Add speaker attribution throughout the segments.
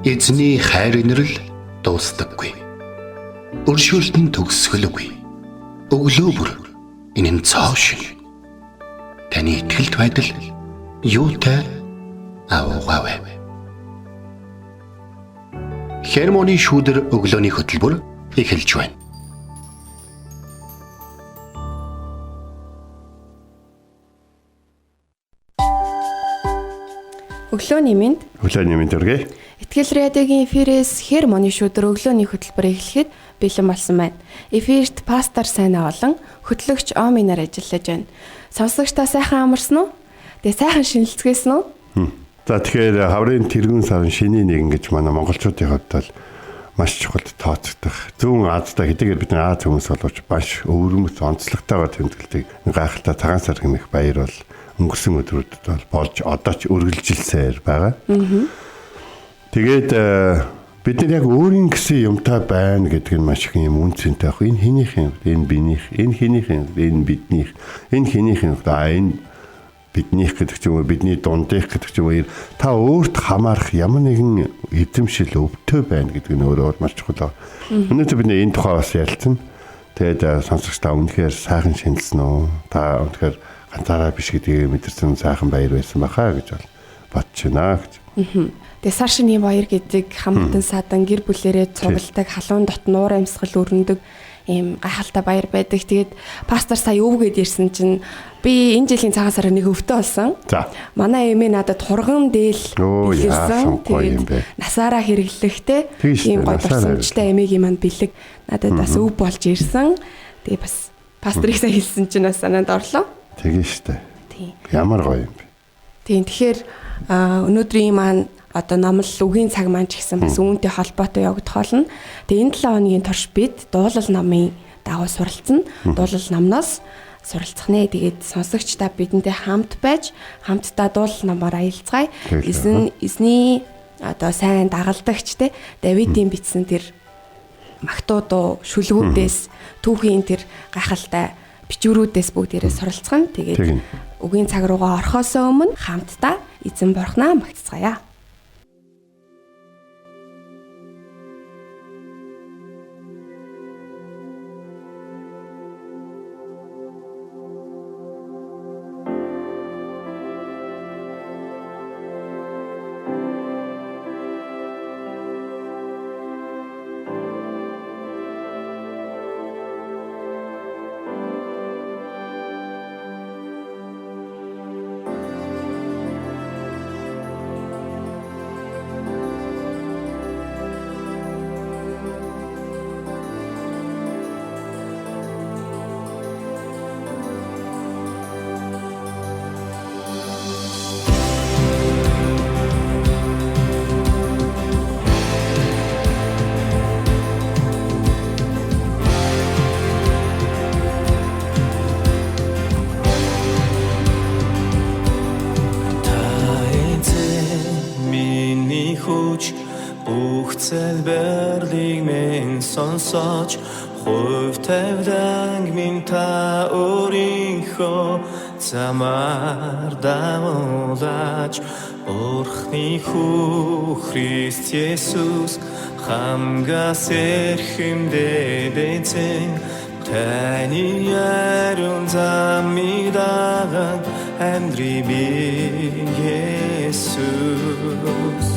Speaker 1: Эзний хайр инрэл дуустдаггүй. Өршөөлт нь төгсгөлгүй. Өглөө бүр энэ нь цоо шиг. Таны итгэлт байдал юутай аваагаав. Хермоны шүүдэр өглөөний хөтөлбөр эхэлж байна.
Speaker 2: Өглөөний мэнд.
Speaker 3: Өглөөний мэнд өргөе.
Speaker 2: Итгэл радиогийн эфирээс Хермоны шүүдэр өглөөний хөтөлбөр эхлэхэд бэлэн болсон байна. Эфирт пастор Сайнаа болон хөтлөгч Оминаар ажиллаж байна. Сонсогчдаа сайхан амарсан уу? Тэгээ сайхан шинэлцгээсэн үү?
Speaker 3: За тэгэхээр хаврын тэргүүн сарын шиний нэгэн гэж манай монголчуудын хувьд бол маш чухал тооцогдох. Зүүн Азтай хэдийгээр бид Аз хүмүүс боловч маш өвөрмөц онцлогтойгоо тэмдэглэдэг гайхалтай цагаан сар хэмээх баяр бол өнгөрсөн өдрүүдэд бол болж одоо ч үргэлжилсээр байгаа. Тэгээд бид нар яг өөрийн гэсэн юмтай байна гэдэг нь маш их юм үнцэнтэй ах. Энэ хинийх юм, энэ бинийх, энэ хинийх юм, энэ биднийх, энэ хинийх юм, энэ биднийх гэдэг ч юм уу, бидний дундийнх гэдэг ч юм уу. Та өөрт хамаарах ямар нэгэн эзэмшил өвтөө байна гэдэг нь өөрөө маш чухал. Өнөөдөр бид энэ тухай бас ярилцсан. Тэгээд сонсогчдаа үнэхээр сайхан шинэлсэн үү? Та үнэхээр ганцаараа биш гэдгийг мэдэрсэн сайхан баяр байсан бахаа гэж бодож байна гэж.
Speaker 2: Тэгээ сар шиний баяр гэдэг хамтан садан гэр бүлэрээ цугладаг, халуун дот нуур амьсгал өрнөдөг ийм гайхалтай баяр байдаг. Тэгээд пастор сая өвгээд ирсэн чинь би энэ жилийн цагаан сараар нэг өвдөө болсон.
Speaker 3: За.
Speaker 2: Манай эмээ надад турган дээл бэлгэлсэн. Тэгээд насаараа хэрэглэхтэй ийм гоё дурсамжтай эмээгийн манд бэлэг надад бас өв болж ирсэн. Тэгээ бас пастрыг сая хэлсэн чинь бас санаанд орлоо.
Speaker 3: Тэгээ штэ. Ямар гоё юм бэ.
Speaker 2: Тийм тэгэхээр өнөөдрийн маань одоо номлол үгийн цаг маань ч гэсэн бас үүнтэй холбоотой явагдах болно. Тэгээ энэ 7 хоногийн турш бид дуулал номын дагуу суралцсан. Дуулал номноос суралцах нэ. Тэгээд сонсогчдаа бидэнтэй хамт байж хамтдаа дуулал номоор аялцгаая. Эзний одоо сайн дагалдагч те Давидын бичсэн тэр магтуу шүлгүүдээс түүхийн тэр гайхалтай бичвэрүүдээс бүгдээрээ суралцсан. Тэгээд үгийн цаг руугаа орохоос өмнө хамтдаа эзэн бурхнаа магтцгаая.
Speaker 4: Берлиг мен сонсож хувь тавьдаг минь та өөрийнхөө замаар дагуулж Бурхны хүү Христ Есүс хамгаас эрхэмдээд эзэн таны ярун замыг даган амьдрий би Есүс.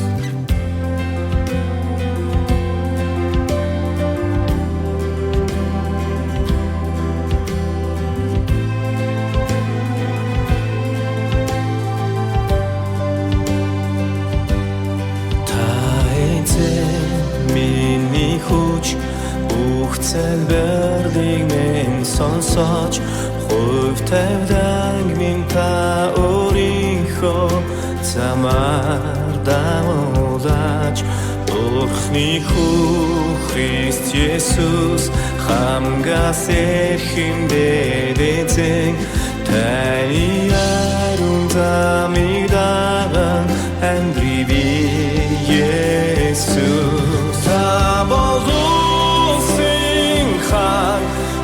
Speaker 4: Берлиг мен сонсож хувь тавьдаг минь та өөрийнхөө замаар дагуулж Бурхны хүү Христ Есүс хамгаас эрхэмдээд эзэн таны ярун замыг даган амьдрий би Есүс. Та болон синхан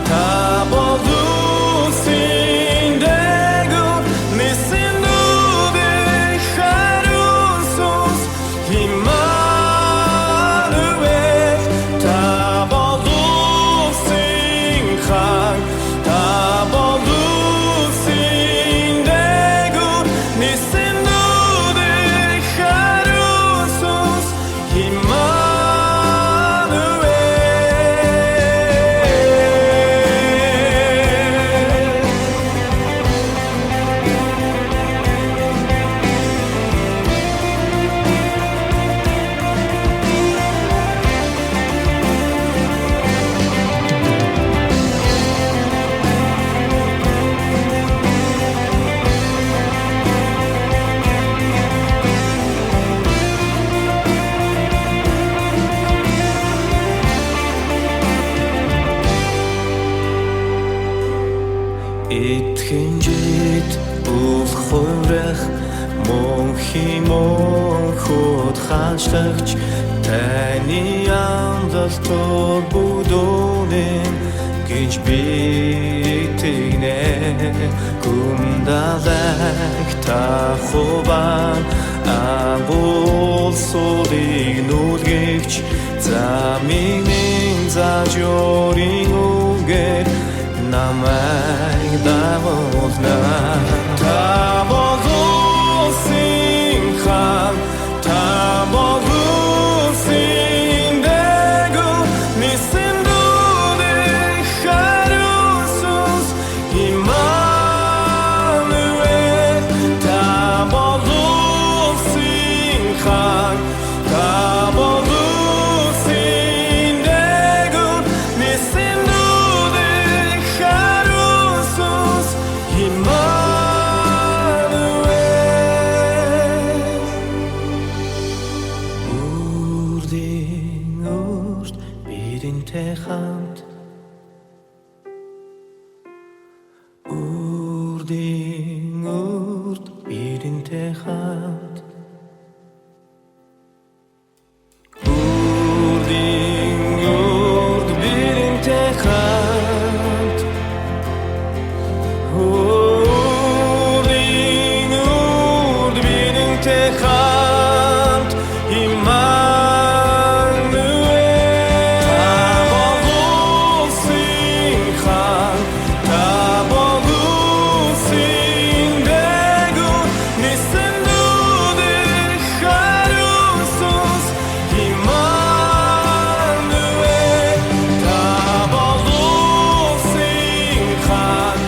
Speaker 4: та болон синдэгү месинуде харусус химаа химоход хашлагч таны амлалтор будунэн гэж би тэгнэ гүндалэг та хован агуулсуудыг нүлгэгч замийн зажорын үгээр намайг дагуулна та болуулсан хаан та болуулсан дээгүү нисэн дүүрэн хариусус Имануэл та болуулсан хаан та болуулсан дээгүү нисэн дүүрэн хариусус Үрдийн үрд бидэнтэй хамт Үрдийн үрд бидэнтэй хамт Үрдийн үрд бидэнтэй хамт Үрдийн үрд бидэнтэй хамт Имануэл та болуулсан хаан та болуулсан дээгүү нисэн дүүрэн хариусус Имануэл та болуулсан хаан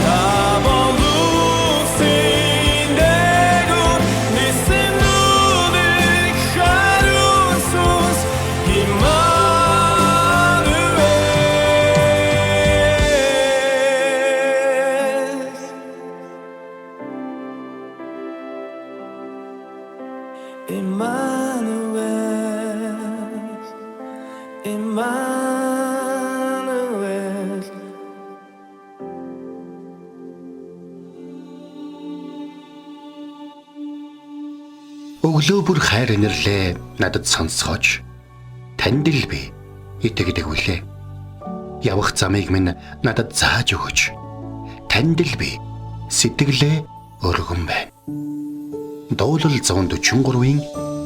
Speaker 4: та болуулсан дээгүү нисэн дүүрэн хариусус Имануэл Имануэл
Speaker 1: Өглөө бүр хайр инэрлээ надад сонсгооч. Танд л би итгэдэг үлээ. Явах замыг минь надад зааж өгөөч. Танд л би сэтгэлээ өргөн байна. Дуулал 143-ийн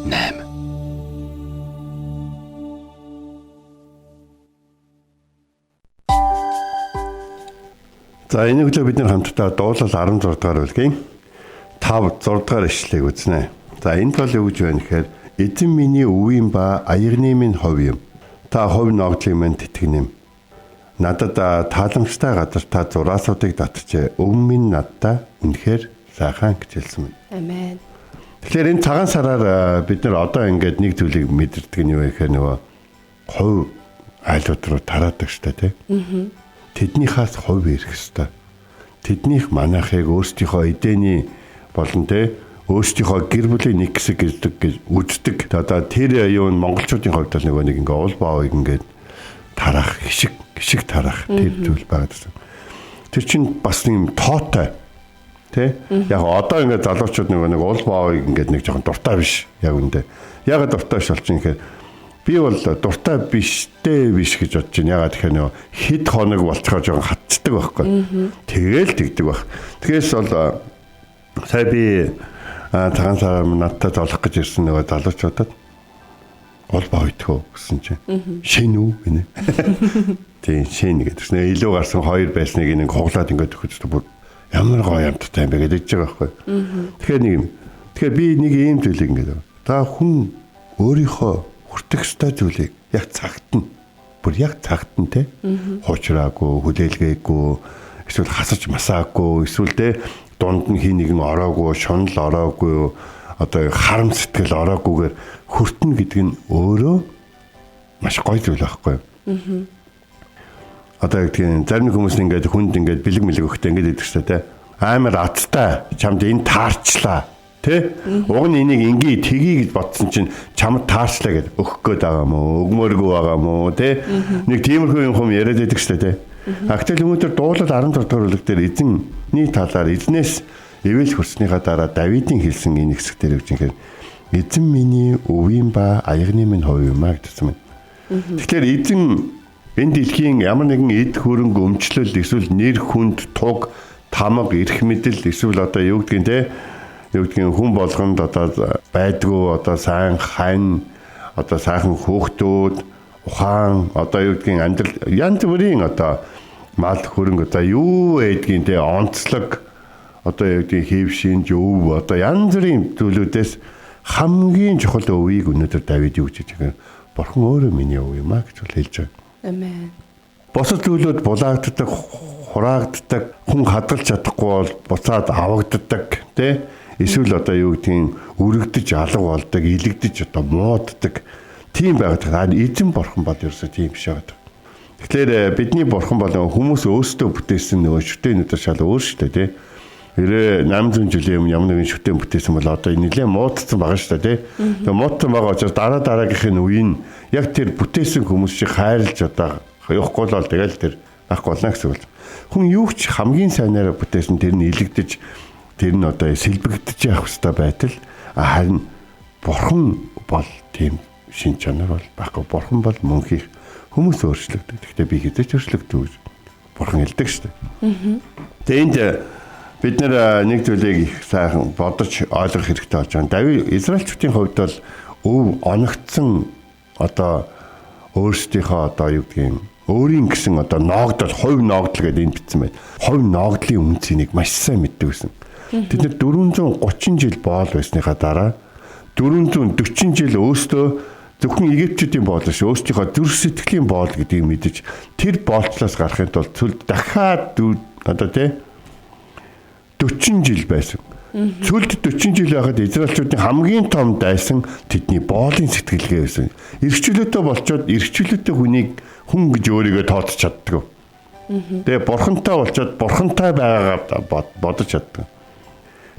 Speaker 1: 8.
Speaker 3: За энэ өглөө бид нэр хамтдаа дуулал 16 дугаар бүлгийн 5 6 дугаар ишлэгийг үзнэ. За энэ бол юу гэж байна гэхээр эзэн миний өвийн ба аягны минь хов юм. Та хов ногдлын минь тэтгэнэм. Надад тааламжтай газар та зураасуудыг татжээ. Өвн минь надтай үнэхээр сайхан гэж хэлсэн байна.
Speaker 2: Амен.
Speaker 3: Тэгэхээр энэ цагаан сараар бид нар одоо ингээд нэг зүйлийг мэдэрдэг нь юу вэ гэхээр нөгөө хов айлууд руу тараадаг штэ тий. Тэднийхээс хов ирэх хэвээр. Тэднийх манайхыг өөрсдийнхөө эдэний болон тий өөрсдийнхөө гэр бүлийн нэг хэсэг гэж үздэг. Одоо тэр юу нь монголчуудын хувьд л нэг ингээ уул баавыг ингээд тарах гişиг тарах тэр зүйл байгаа гэсэн. Тэр чинь бас нэг тоотой. Тэ? Яг одоо ингээд залуучууд нэг уул баавыг ингээд нэг жоохон дуртай биш. Яг үндэ. Яг дуртай биш болчих юм гэхээр би бол дуртай биштэй биш гэж бодож байна. Ягаад тэгэхээр нөө хэд хоног болцохоо жоохон хатцдаг байхгүй. Тэгээл тэгдэг байх. Тэгээс бол сая би цагаан сараар надтай золох гэж ирсэн нөгөө залуучуудад уул баав идэх үү гэсэн чинь шин үү гинэ. Тийм шин гэдэг. Илүү гарсан хоёр байсныг нэг хуглаад ингээд өгч бүр ямар гоё амттай юм бэ гэж хэлж байгаа байхгүй. Тэгэхээр би нэг ийм зүйлийг ингээд та хүн өөрийнхөө хүртэх ёстой зүйлийг яг цагт нь бүр яг цагт нь те хуучраагүй хүлээлгээгүй эсвэл хасаж масаагүй эсвэл те дунд нь хин нэгэн ороогүй шунал ороогүй одоо харам сэтгэл ороогүйгээр хүртэн гэдэг нь өөрөө маш гоё зүйл байхгүй. Одоо яг тийм зарим хүмүүс ингээд хүнд ингээд бэлэг мэлэг өгөхтэй ингээд идэх хэрэгтэй те амар аттай чамд энэ таарчлаа тэ уг нь энийг ингээ тгий гэж бодсон чинь чамд таарчлаа гэд өгөх гээд байгаа мó өгмөөргүй байгаа мó тэ нэг тиймэрхүү юм хүм яриад байдаг шүү дээ тэ. Актуал хүмүүстэр дуулал 16 дугаар бүлэг дээр эзэнний талаар эзнээс Ивэл хүрснийхаа дараа Давидын хэлсэн энэ хэсэг дээр үгж ингээд эзэн миний өвийн ба аягны минь хувь юм а гэсэн юм. Тэгэхээр эзэн энэ дэлхийн ямар нэгэн эд хөрөнгө өмчлөл эсвэл нэр хүнд туг тамга эрх мэдэл эсвэл одоо юу гэдгийг те юу гэдгийг хүн болгонд одоо байдгүй одоо сайн хань одоо сайхан хөөхтүүд ухаан одоо юу гэдгийг амьдрал янз бүрийн одоо мал хөрөнгө одоо юу гэдгийг те онцлог одоо юу гэдгийг хэвшин өв одоо янз бүрийн зүйлүүдээс хамгийн чухал өвийг өнөөдөр Давид юу гэж хэлж байгаа. Бурхан өөрөө миний өв юм а гэж хэлж байгаа.
Speaker 2: Амен.
Speaker 3: Босод зүйлүүд булаагддаг, хураагддаг, хүн хадгалж чадахгүй бол буцаад авагддаг, тий? Эсвэл одоо юу гэдгийг өргөдөж алга болдог, илэгдэж одоо мууддаг. Тийм байгаад эзэн бурхан бол ерөөсөө тийм биш байгаа. Тэгэхээр бидний бурхан бол хүмүүс өөрсдөө бүтээсэн нөгөө шүтээнүүдээр шал өөр шүү дээ, тий? 800 жилийн өмнө ямар нэгэн шүтэн бүтээсэн бол одоо нэлээд муудсан байгаа шүү дээ, тий? Тэгээ муудсан байгаа учраас дараагийнхын үеийн яг тэр бүтээсэн хүмүүс шиг хайрлж одоо явахгүй л тэгэл тэр байхгүй болно гэсэн үг. Хүн юу ч хамгийн сайнаараа бүтээсэн тэр нь илэгдэж тэр нь одоо сэлбэгдэж явах хэрэгтэй байтал харин бурхан бол тийм шин чанар бол байхгүй. Бурхан бол мөн хийх хүмүүс өөрчлөгдөв. Гэхдээ би хэзээ ч өөрчлөгдөв гэж бурхан хэлдэг шүү дээ. Тэгээ энд бид нэг зүйлийг их сайхан бодож ойлгох хэрэгтэй болж байна. Давид Израильчүүдийн хувьд бол өв оногдсон одоо өөрсдийнхөө одоо юу гэдгийг өөрийн гэсэн одоо ноогдол, хувь ноогдол гэдэг энд бичсэн байна. Хувь ноогдлын үнцнийг маш сайн мэддэг байсан. Бид нэр 430 жил боол байсныхаа дараа 440 жил өөртөө зөвхөн Египтчүүдийн боол биш, өөрсдийнхөө зүрх сэтгэлийн боол гэдгийг мэдэж тэр боолчлоос гарахын тулд цүлд дахиад одоо тий 40 жил байсан. Цүлд 40 жил байхад Израильчүүдийн хамгийн том дайсан тэдний боолын сэтгэлгээ байсан. Иргчлөөтэй болчоод иргчлөөтэй хүнийг хүн гэж өөрийгөө тооцож чаддаг. Тэгээ бурхантай болчоод бурхантай байгаагаа бодож чаддаг.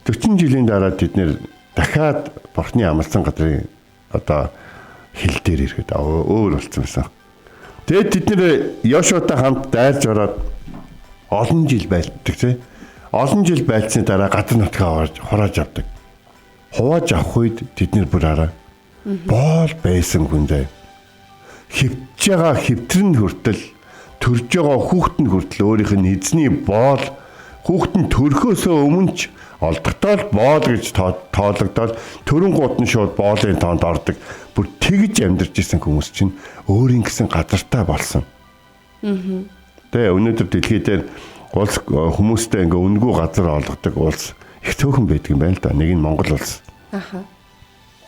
Speaker 3: 40 жилийн дараа тэд нэр дахиад бурхны амласан газрын одоо хил дээр ирэхэд өөр болсон байсан. Тэгээд тэд нэр Йошуатай хамт дайрж ороод олон жил байлддаг тийм. Олон жил байлсны дараа газар нутгаа хурааж авдаг. Хувааж авах үед тэд нэр бүр араа боол байсан хүндээ хөвж байгаа хөвтрэн хүртэл төрж байгаа хүүхдэн хүртэл өөрийнх нь эзний боол хүүхдэн төрхөөсөө өмнө ч олдогдоод боол гэж тоологдоод төрөн гут нь шууд боолын тоонд ордог. Бүр тэгж амьдарч исэн хүмүүс чинь өөрийн гэсэн газартаа болсон. Тэгээ өнөөдөр дэлхий дээр улс хүмүүстэй ингээ үнгүй газар олгодог улс их цөөхөн байдаг юм байна л да. Нэг нь Монгол улс.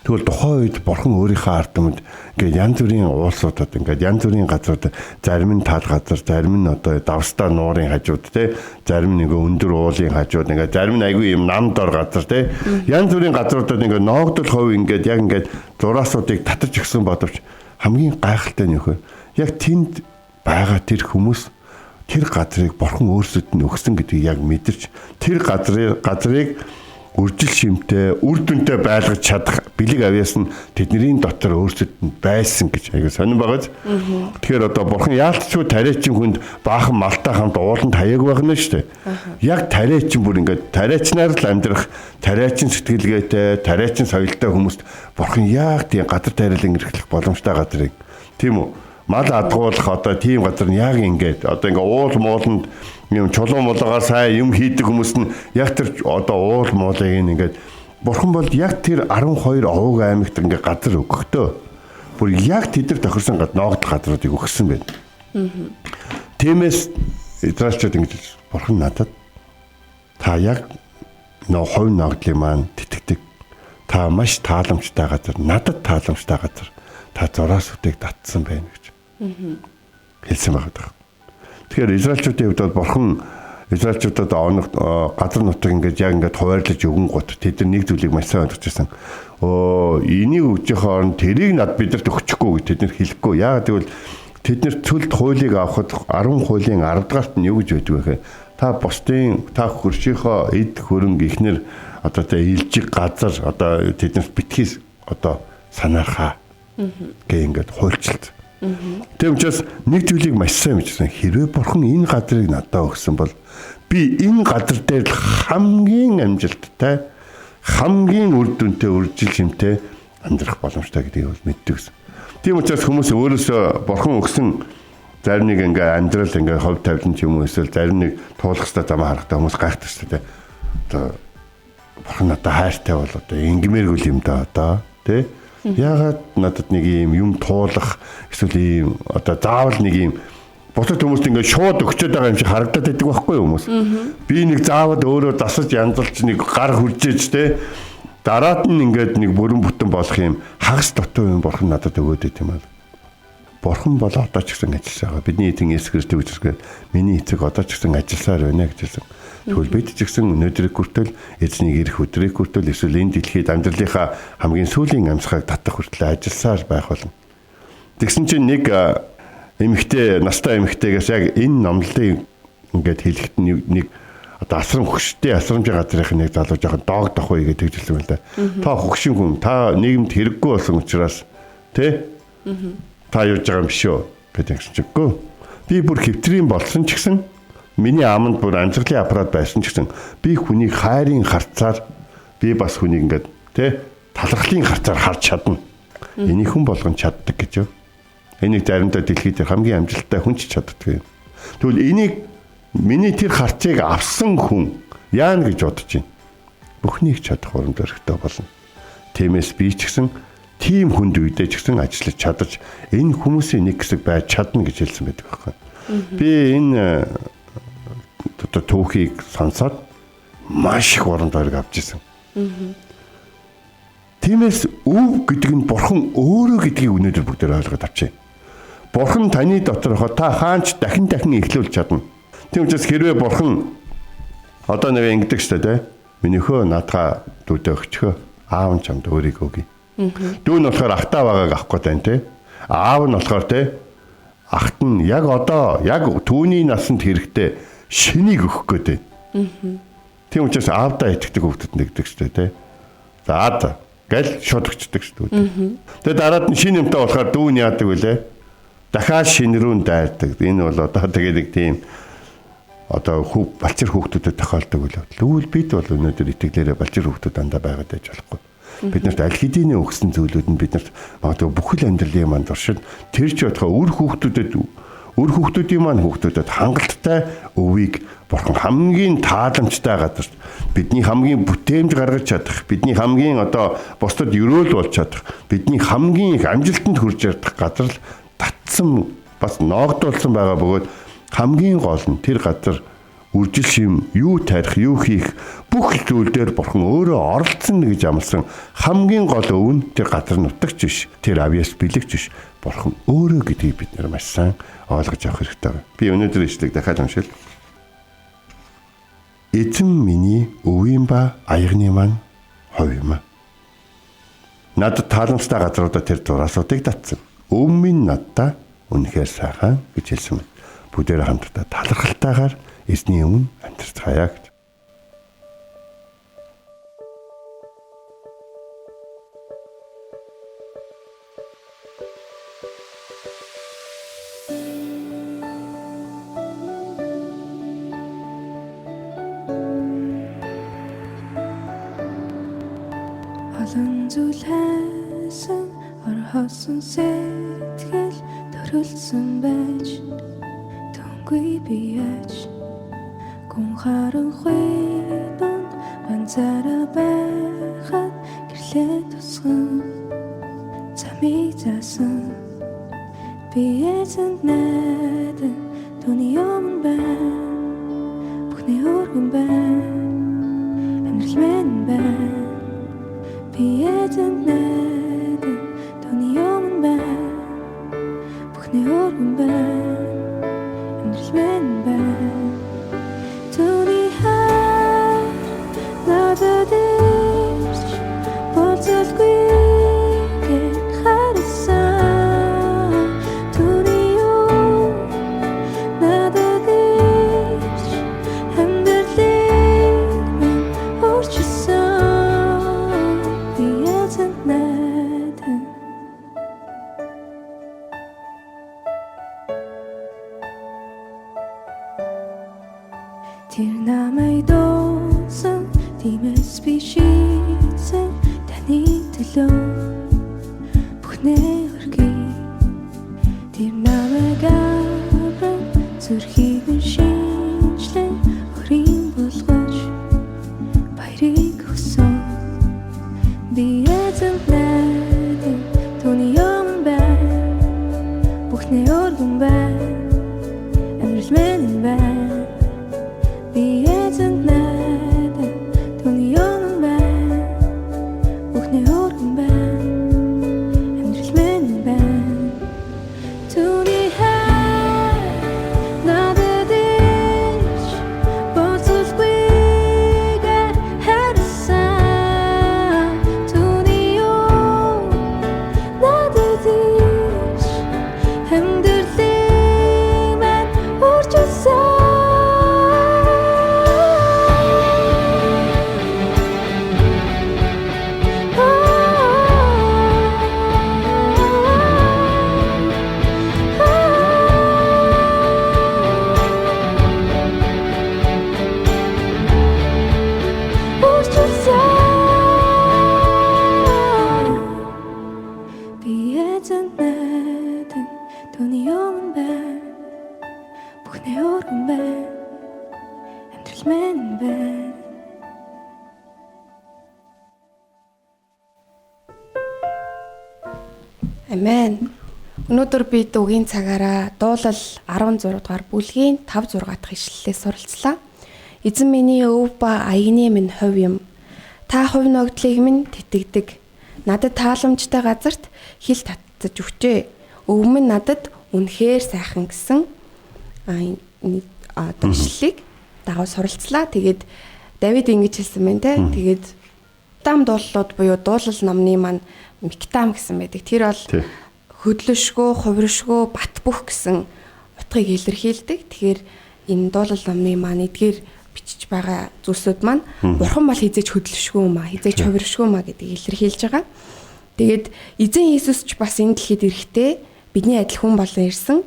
Speaker 3: Тэгвэл тухайн үед бурхан өөрийнхөө ард түмэнд ингээд янз бүрийн уулсуудад ингээд янз бүрийн газрууд зарим нь тал газар, зарим нь одоо давстаа нуурын хажууд те, зарим нь ингээ өндөр уулын хажууд ингээд зарим нь айгүй юм нам дор газар те. Янз бүрийн газруудад ингээ ноогдол хувь ингээд яг ингээд зураасуудыг татаж өгсөн боловч хамгийн гайхалтай нь юу вэ? Яг тэнд байгаа тэр хүмүүс тэр газрыг бурхан өөрсдөд нь өгсөн гэдгийг яг мэдэрч тэр газрыг үржил шимтэй, үр дүнтэй байлгаж чадах бэлэг авьяас нь тэдний дотор өөрсдөд нь байсан гэж аяга сонирн байгааз. Тэгэхээр одоо бурхан яалтчгүй тариачин хүнд баахан малтай хамт ууланд хаяг байх нь шүү дээ. Яг тариачин бүр ингээд тариачнаар л амьдрах, тариачин сэтгэлгээтэй, тариачин соёлтой хүмүүст бурхан яг тийм газар тариалан эрхлэх боломжтой газрыг тийм үү? Мал адгуулах одоо тийм газар нь яг ингээд одоо ингээ уул мууланд юм чулуун муулагаар сайн юм хийдэг хүмүүс нь яг тэр одоо уул муулыг ингээд бурхан бол яг тэр 12 овог аймагт ингээ газар өгөхдөө бүр яг тэд нар тохирсон ноогдол газруудыг өгсөн байна. Тиймээс Израильчууд ингэж бурхан надад та яг хувь ноогдлын маань тэтгэдэг. Та маш тааламжтай газар, надад тааламжтай газар. Та зураасуудыг татсан байна гэж хэлсэн байгаа. Тэгэхээр Израильчуудын хувьд бол бурхан Израильчуудад газар нутаг ингээд яг ингээд хуваарлаж өгөн гут тэд нэг зүйлийг маш сайн ойлгож байсан. Энийг өгчийн хооронд тэрийг над бидэрт өгчихгүй гэж тэд нэр хэлэхгүй. Яагаад гэвэл тэд нэр цөлд хуулийг авахд 10 хуулийн 10 дугаарт нь юу гэж байдаг вэ гэхээр та бусдын та хөршийнхөө эд хөрөнгө ихнэр одоо тэ илжиг газар одоо тэднэрт битгий одоо санаархаа гэх ингээд хуульчилт. Тийм учраас нэг зүйлийг маш сайн мэдсэн. Хэрвээ бурхан энэ газрыг надад өгсөн бол би энэ газар дээр л хамгийн амжилттай, хамгийн үр дүнтэй, үржил шимтэй амьдрах боломжтой гэдгийг бол мэддэг гэсэн. Тийм учраас хүмүүс өөрөөсөө бурхан өгсөн зарим нэг ингээ амьдрал ингээ хов тавилан ч юм уу эсвэл зарим нэг туулах хэвээр замаа харахтаа хүмүүс гайхдаг шүү дээ. Одоо бурхан надад хайртай бол одоо ингмээргүй юм да одоо тий. Яагаад надад нэг юм туулах эсвэл ийм одоо заавал нэг юм бусад хүмүүст ингээ шууд өгчөөд байгаа юм шиг харагдаад байдаг байхгүй юу хүмүүс. Би нэг заавал өөрөө дасаж янзалж нэг гар хүрчээж тий. Дараад нь ингээд нэг бүрэн бүтэн болох юм хагас дутуу юм бурхан надад өгөөд байт юм аа. Бурхан бол одоо ч гэсэн ажиллаж байгаа. Бидний эзэн Есүс Христ үгсээр миний эцэг одоо ч гэсэн ажилласаар байна гэж хэлсэн. Тэгвэл бид ч гэсэн өнөөдрийг хүртэл эзнийг ирэх өдрийг хүртэл эсвэл энэ дэлхийд амьдралынхаа хамгийн сүүлийн амьсгалыг татах хүртэл ажилласаар байх болно. Тэгсэн чинь нэг эмэгтэй, настай эмэгтэйгээс яг энэ номлолыг ингээд хэлэхэд нэг одоо асрам хөгштэй асрамжийн газрынх нэг залуу жоохон доогдох уу гэж хэлсэн юм л да. Та хөгшин хүн, та нийгэмд хэрэггүй болсон учраас тий? Та юуж байгаа юм биш үү гэдэг чиггүй. Би бүр хэвтрийн болсон ч гэсэн миний аманд бүр амжилтын аппарат байсан ч гэсэн би хүнийг хайрын харцаар би бас хүнийг ингээд тий талархлын харцаар харж чадна. Энийг хүн болгон чаддаг гэж юу. Энийг заримдаа дэлхийд хамгийн амжилттай хүн ч чаддаг юм. Тэгвэл энийг миний тэр харцыг авсан хүн яана гэж бодож байна. Бүхнийг чадах урамд өрхтөө болно. Тиймээс би ч гэсэн тийм хүнд үедээ ч гэсэн ажиллаж чадаж энэ хүмүүсийн нэг хэсэг байж чадна гэж хэлсэн байдаг байхгүй. Би энэ одоо түүхийг сонсоод маш их урамд өрг авч ирсэн. Тиймээс өв гэдэг нь бурхан өөрөө гэдгийг өнөөдөр бүгдээр ойлгоод авчээ. Бурхан таны дотор та хаанч дахин эхлүүлж чадна. Тийм учраас хэрвээ бурхан одоо нэг ингэдэг шүү дээ. Минийхөө наадгаа дүүдээ өгчхөө. Аав нь чамд өөрийгөө өгье. Дүү нь болохоор ахтаа байгааг авахгүй тань те. Аав нь болохоор те ахт нь яг одоо яг түүний насанд хэрэгтэй шинийг өгөх гэдэг. Тийм учраас аавдаа итгэдэг хүүхдэд нэгдэг шүү дээ те. За аад гэл шууд өгчдөг шүү дээ. Тэгээд дараад нь шинэ юмтай болохоор дүү нь яадаг вүлээ. Дахиад шинэ рүү дайрдаг. Энэ бол одоо тэгээд нэг тийм одоо балчир хүүхдүүдэд тохиолдог үйл явдал. Тэгвэл бид бол өнөөдөр итгэлээрээ балчир хүүхдүүд дандаа байгаад байж болохгүй. Биднэрт аль хэдийн өгсөн зүйлүүд нь биднэрт магадгүй бүхэл амьдралын манд оршид тэр ч бодхоо үр хүүхдүүдийн маань хүүхдүүдэд хангалттай өвийг бурхан хамгийн тааламжтай газарт бидний хамгийн бүтээмж гаргаж чадах, бидний хамгийн одоо бусдад өрөөл болж чадах, бидний хамгийн их амжилтанд хүрч чадах газар л татсан бас ноогдуулсан байгаа бөгөөд хамгийн гол нь тэр газар үржил шим юу тарих, юу хийх бүх зүйл дээр бурхан өөрөө оролцсон гэж амласан хамгийн гол өв нь тэр газар нутагч биш, тэр авьяас бэлэгч биш. Бурхан өөрөө гэдгийг бид нар маш сайн ойлгож авах хэрэгтэй байна. Би өнөөдөр ишлэг дахиад уншил. Эзэн миний өвийн ба аягны маань хов юм а. Надад тааламжтай газруудад тэр зураасуудыг татсан. Өв минь надад үнэхээр сайхан гэж хэлсэн байна. Бүгдээр хамтдаа талархалтайгаар эзний өмнө амьдарцгаая гэж.
Speaker 5: Олон зүйл хайсан орхосон сэтгэл төрөлсөн байж түнгүй би яаж гүн харанхуй донд ганцаараа байхад гэрлээ тусган замыг заасан би эзэнд найдан түүний өмнө байна бүхний өргөн байна амьдрал минь байна би эзэнд найдан түүний өмнө байна бүхний өргөн байна амьдрал минь байна түүний хайр надад ирж болцолгүй гэж харсан түүний юу надад ирж амьдралыг минь өөрчилсөн би эзэнд найдан нэрийг өгсөн би эзэн найдан түүний юм байна бүхний өргөн байна амьдрал минь байна би эзэн найдан түүний юм байна бүхний өргөн байна амьдрал минь байна түүний хайр надад ич боцолгүйгээр харсан түүний юм надад ич амьдралын минь өөрчилсөн би эзэн найдан түүний юм байна бүхний өргөн байна амьдрал минь байна
Speaker 2: Амен. Өнөөдөр бид үгийн цагаараа дуулал 16 дугаар бүлгийн 5 6 дахь ишлэлээс суралцлаа. Эзэн миний өв ба аягны минь хувь юм. Та хувь ногдлыг минь тэтгдэг. Надад тааламжтай газарт хил татцаж өгчээ. Өв минь надад үнэхээр сайхан гэсэн ишлэлийг дагуу суралцлаа. Тэгээд Давид ингэж хэлсэн байна те. Тэгээд дам дуулууд буюу дуулал номны маань Миктам гэсэн байдаг. Тэр бол хөдлөшгөө, хувиршгөө, бат бөх гэсэн утгыг илэрхийлдэг. Тэгэхээр энэ дуулал номны маань эдгээр бичиж байгаа зүйлсүүд маань бурхан бол хизээж хөдлөшгөө юм а, хизээж хувиршгөө юм а гэдгийг илэрхийлж байгаа. Тэгээд эзэн Иесус ч бас энэ дэлхийд ирэхдээ бидний адил хүн болон ирсэн.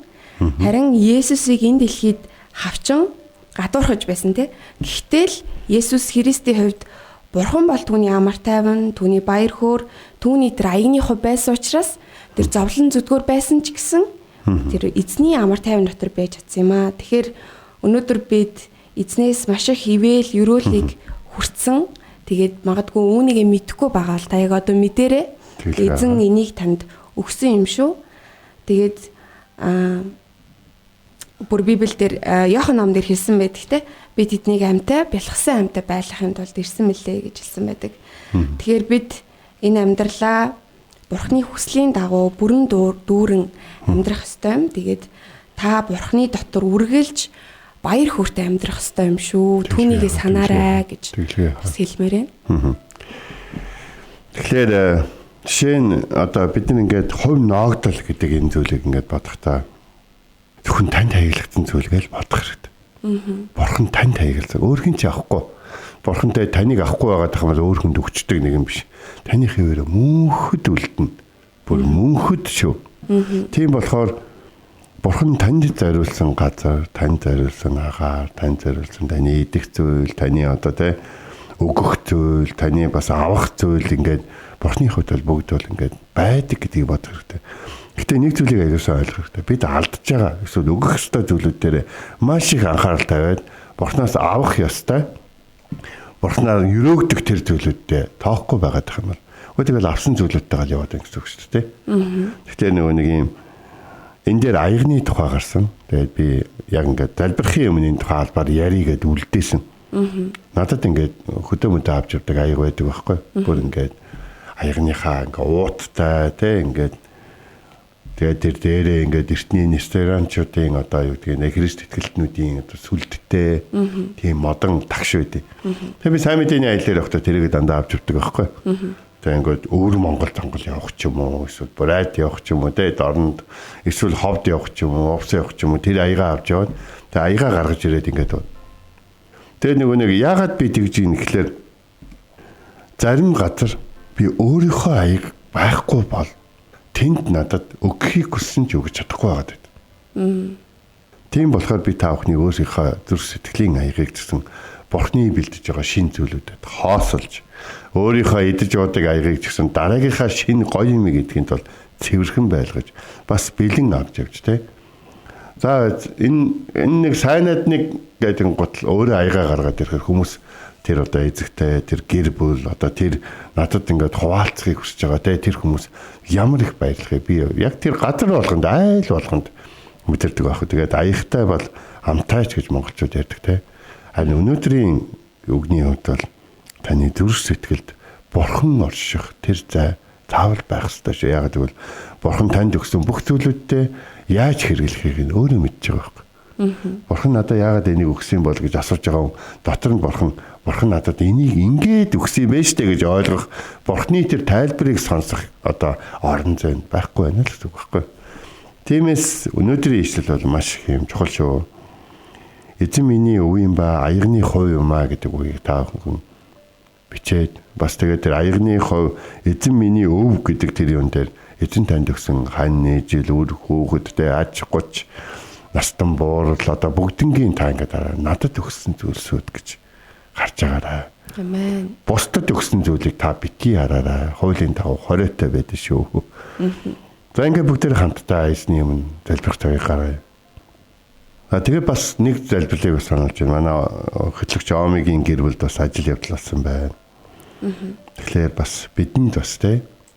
Speaker 2: Харин Есүсийг энэ дэлхийд хавчин гадуурхаж байсан те. Гэхдээ л Есүс Христийн хувьд бурхан бол түүний амар тайван, түүний баяр хөөр, түүний тэр аягны хувь байсан учраас тэр зовлон зүдгүүр байсан ч гэсэн тэр эзний амар тайван дотор байж чадсан юм аа. Тэгэхээр өнөөдөр бид эзнээс маш их ивэл, өрөөлийг хүртсэн. Тэгээд магадгүй үүнийгээ мэдэхгүй байгаа л та яг одоо мэдэрээ. Эзэн энийг танд өгсөн юм шүү. Тэгээд бүр Библиэлд Иохан номдэр хэлсэн байдаг те. Бид эднийг амьтаа, бэлгсэн амьтаа байлгахын тулд ирсэн мэлээ гэж хэлсэн байдаг. Тэгэхээр бид энэ амьдралаа Бурхны хүслийн дагуу бүрэн дүүрэн амьдрах ёстой юм. Тэгээд та Бурхны дотор үргэлж баяр хөөртэй амьдрах ёстой юм шүү. Түүнийгээ санаарай гэж бас хэлмээр байна.
Speaker 3: Тэгэхээр жишээ нь одоо бид нэг ингээд хувь ноогдол гэдэг энэ зүйлийг ингээд бодохдоо зөвхөн танд хаягдсан зүйл гэж бодох хэрэгтэй. Бурхан танд хаягдсан. Өөр хин ч авахгүй. Бурхантай таныг авахгүй байгаа тахмал өөр хүнд өгчдөг нэг юм биш. Таны хэвээрээ мөнхөд үлдэнэ. Бүр мөнхөд шүү. Тийм болохоор Бурхан танд зориулсан газар, танд зориулсан агаар, танд зориулсан таны идэх зүйл, таны одоо тэ өгөх зүйл, таны бас авах зүйл ингээд Бурханы хувьд бол бүгд бол ингээд байдаг гэдгийг бодох хэрэгтэй. Гэтэ нэг зүйлийг аюулсаа ойлгох хэрэгтэй. Бид алдж байгаа эсвэл өгөх ёстой зүйлүүд дээр маш их анхаарал тавиад Бурханаас авах ёстой. Бурханаар өрөөгдөх тэр зүйлүүдтэй тоохгүй байгаад байгаа юм бол өөдгөл авсан зүйлүүдтэйгээ л яваад байна гэсэн үг шүү дээ. Тэгэхээр нөгөө нэг юм энэ дээр аягны тухай гарсан. Тэгээд би яг ингээд залбирхын өмнө энэ тухай албаар яригээд үлдээсэн. Надад ингээд хөдөө мөдөө авч явдаг аяг байдаг байхгүй. Бүр ингээд аягныхаа ингээд ууттай тий ингээд тэгээд тэр дээрээ ингээд эртний нестеранчуудын одоо юу гэдгийг Христ итгэлтнүүдийн одоо сүлдтэй тийм модон тагш байдیں۔ Тэгээд би сайн мэдээний аяллаар явахдаа тэрийг дандаа авч явдаг байхгүй. Тэгээд ингээд өвөр Монгол явах ч юм уу эсвэл Бурайд явах ч юм уу тэгээд орнд эсвэл ховд явах ч юм уу овс явах ч юм уу тэр аягаа авч яваад тэгээд аягаа гаргаж ирээд ингээд тэгээд нөгөө нэг яагаад би тэгж ийм гэхлээр зарим газар би өөрийнхөө аяг байхгүй бол тэнд надад өгөхийг хүссэн ч өгч чадахгүй байгаад байна. Тийм болохоор би та бүхний өөрийнхөө зүрх сэтгэлийн аягийг гэсэн Бурхны бэлдэж байгаа шин зүйлүүдэд хоосолж өөрийнхөө идэж уудаг аягийг гэсэн дараагийнхаа шин гоё юм гэдгийг бол цэвэрхэн байлгаж бас бэлэн авч явж тэ. За энэ нэг сайнад нэг гэдэг гутал өөрөө аягаа гаргаад ирэхээр хүмүүс тэр одоо эзэгтэй тэр гэр бүл одоо тэр надад ингээд хуваалцахыг хүсэж байгаа тэр хүмүүс ямар их баярлахыг би яг тэр газар болгонд айл болгонд мэдэрдэг байх. Тэгээд аягтай бол амтайч гэж монголчууд ярьдаг те. Харин өнөөдрийн үгний хувьд бол таны зүрх сэтгэлд бурхан орших тэр зай заавал байх ёстой шүү. Яг гэвэл бурхан танд өгсөн бүх зүйлүүдтэй яаж хэрэглэхийг нь өөрөө мэдж байгаа байхгүй. Бурхан надад яагаад энийг өгсөн бол гэж асууж байгаа хүн дотор нь бурхан надад энийг ингээд өгсөн юм байна штэ гэж ойлгох бурханы тэр тайлбарыг сонсох одоо орон зай байхгүй байна л гэсэн үг байхгүй. Тиймээс өнөөдрийн ишлэл бол маш их юм чухал шүү. Эзэн миний өв юм ба аягны хувь юм а гэдэг үгийг та бүхэн бичээд бас тэгээд тэр аягны хувь эзэн миний өв гэдэг тэр юм дээр эзэн танд өгсөн хань нээжил үр хөөгдтэй аж гуч настан буурал одоо бүгднгийн та ингээд надад өгсөн зүйлсүүд гэж харж байгаарай.
Speaker 2: Амен.
Speaker 3: Бусдад өгсөн зүйлийг та битгий хараарай. Хуулийн дагуу хориотой байдаг шүү. За ингээд бүгдээр хамтдаа эзний өмнө залбирах цагийг гаргая. Тэгээд бас нэг залбирлыг бас сануулж байна. Манай хөтлөгч Омигийн гэр бүлд бас ажил явдал болсон байна. Тэгэхээр бас бидэнд бас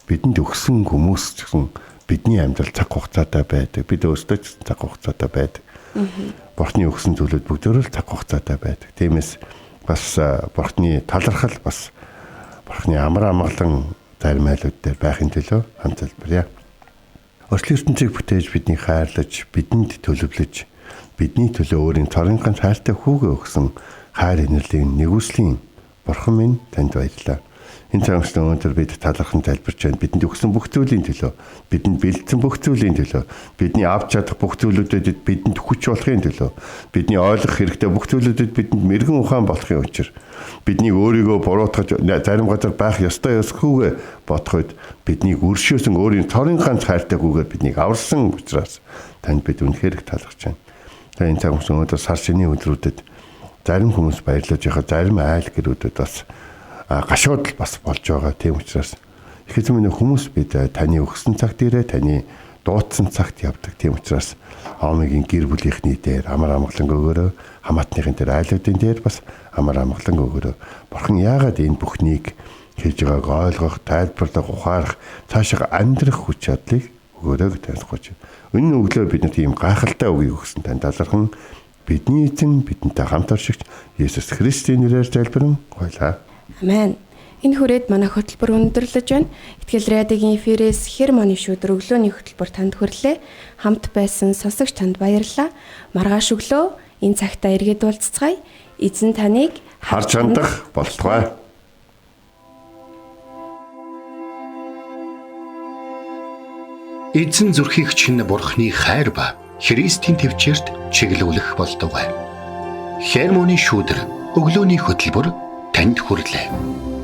Speaker 3: бидэнд өгсөн хүмүүс ч гэсэн бидний амьдрал цаг хугацаатай байдаг. Бид өөрсдөө ч цаг хугацаатай байдаг. Бурхны өгсөн зүйлүүд бүгдөө л цаг хугацаатай байдаг. Тиймээс бас бурхны талархал бас бурхны амар амгалан зармайлууд дээр байхын төлөө хамт залбирая. Орчлын ертөнцийг бүтээж биднийг хайрлаж, бидэнд төлөвлөж, бидний төлөө өөрийн цорын ганц хайртай хүүгээ өгсөн хайр инэрлийн нэгүслийн бурхан минь танд баярлалаа. Энэ цагаас өнөөдөр бид талархан залбирч байна. Бидэнд өгсөн бүх зүйлийн төлөө, бидэнд бэлдсэн бүх зүйлийн төлөө, бидний авч чадах бүх зүйлүүдэд бидэнд хүч болохын төлөө, бидний ойлгох хэрэгтэй бүх зүйлүүдэд бидэнд мэрэгэн ухаан болохын учир, бидний өөрийгөө буруутгаж зарим газар байх ёстой ёсгүйгээ бодоход биднийг өршөөсөн өөрийн цорын ганц хайртай хүүгээр биднийг аварсан учраас танд бид үнэхээр их талархаж байна. Тэгээ энэ цагаас өнөөдөр сар шинийн өдрүүдэд зарим хүмүүс баярлаж байгаа, зарим айл гэрүүдэд бас гашууд бас болж байгаа. Тийм учраас их эзэн минь хүмүүс бид таны өгсөн цагт ирээ, таны дуудсан цагт явдаг. Тийм учраас Омигийн гэр бүлийнхний дээр амар амгалан өгөөрэй. Хамаатныхын дээр айлуудын дээр бас амар амгалан өгөөрэй. Бурхан яагаад энэ бүхнийг хийж байгааг ойлгох, тайлбарлах, ухаарах, цаашаа амьдрах хүч чадлыг өгөөрэй гэж тайлбарлаж байна. Өнөө өглөө бидэнд ийм гайхалтай үгийг өгсөн танд талархан бидний эзэн бидэнтэй хамт оршигч Есүс Христийн нэрээр залбирэн гойлаа.
Speaker 2: Амен. Энэ хүрээд манай хөтөлбөр өндөрлөж байна. Итгэл радиогийн эфирээс Хермоны шүдэр өглөөний хөтөлбөр танд хүрлээ. Хамт байсан сонсогч танд баярлалаа. Маргааш өглөө энэ цагтаа эргээд уулзцгаая. Эзэн таныг
Speaker 3: харж хандах болтугай.
Speaker 1: Эзэн зүрхийг чинь бурхны хайр ба Христийн төвчөрт чиглүүлэх болтугай. Хермоны шүдэр өглөөний хөтөлбөр танд хүрлээ.